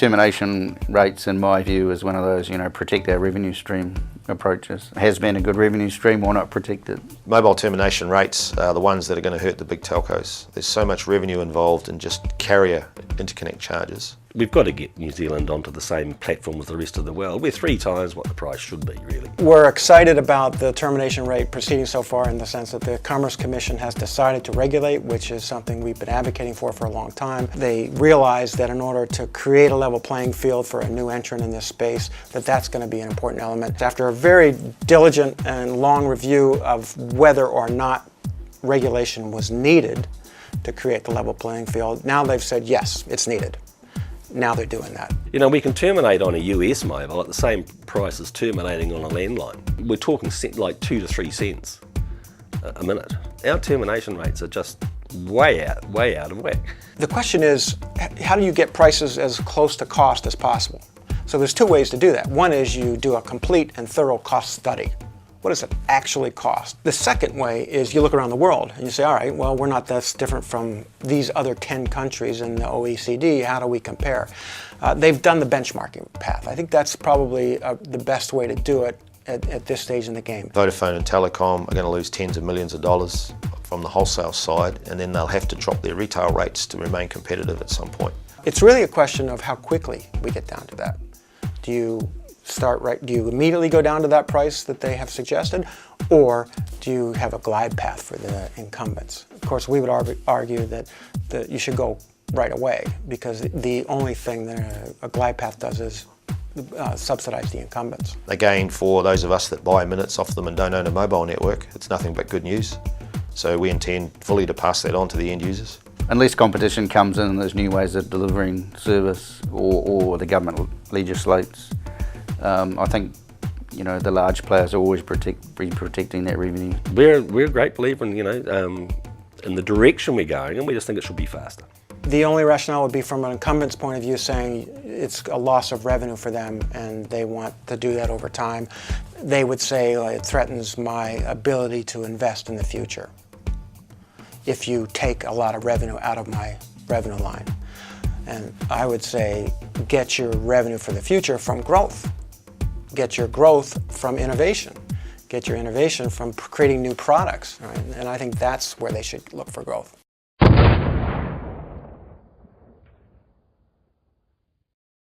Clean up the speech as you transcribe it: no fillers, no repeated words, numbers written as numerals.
Termination rates, in my view, is one of those, protect our revenue stream approaches. It has been a good revenue stream, why not protect it? Mobile termination rates are the ones that are going to hurt the big telcos. There's so much revenue involved in just carrier interconnect charges. We've got to get New Zealand onto the same platform as the rest of the world. We're 3 times what the price should be, really. We're excited about the termination rate proceeding so far, in the sense that the Commerce Commission has decided to regulate, which is something we've been advocating for a long time. They realize that in order to create a level playing field for a new entrant in this space, that's going to be an important element. After a very diligent and long review of whether or not regulation was needed to create the level playing field, now they've said yes, it's needed. Now they're doing that. We can terminate on a US mobile at the same price as terminating on a landline. We're talking like 2 to 3 cents a minute. Our termination rates are just way out of whack. The question is, how do you get prices as close to cost as possible? So there's 2 ways to do that. One is you do a complete and thorough cost study. What does it actually cost? The second way is you look around the world and you say, all right, well, we're not that different from these other 10 countries in the OECD. How do we compare? They've done the benchmarking path. I think that's probably the best way to do it at this stage in the game. Vodafone and Telecom are going to lose tens of millions of dollars from the wholesale side, and then they'll have to drop their retail rates to remain competitive at some point. It's really a question of how quickly we get down to that. Do you immediately go down to that price that they have suggested, or do you have a glide path for the incumbents? Of course, we would argue that you should go right away, because the only thing that a glide path does is subsidize the incumbents. Again, for those of us that buy minutes off them and don't own a mobile network, it's nothing but good news. So we intend fully to pass that on to the end users. Unless competition comes in and there's new ways of delivering service, or the government legislates, I think the large players are always be protecting that revenue. We're a great believer in the direction we're going, and we just think it should be faster. The only rationale would be from an incumbent's point of view, saying it's a loss of revenue for them and they want to do that over time. They would say it threatens my ability to invest in the future if you take a lot of revenue out of my revenue line. And I would say, get your revenue for the future from growth. Get your growth from innovation. Get your innovation from creating new products. Right? And I think that's where they should look for growth.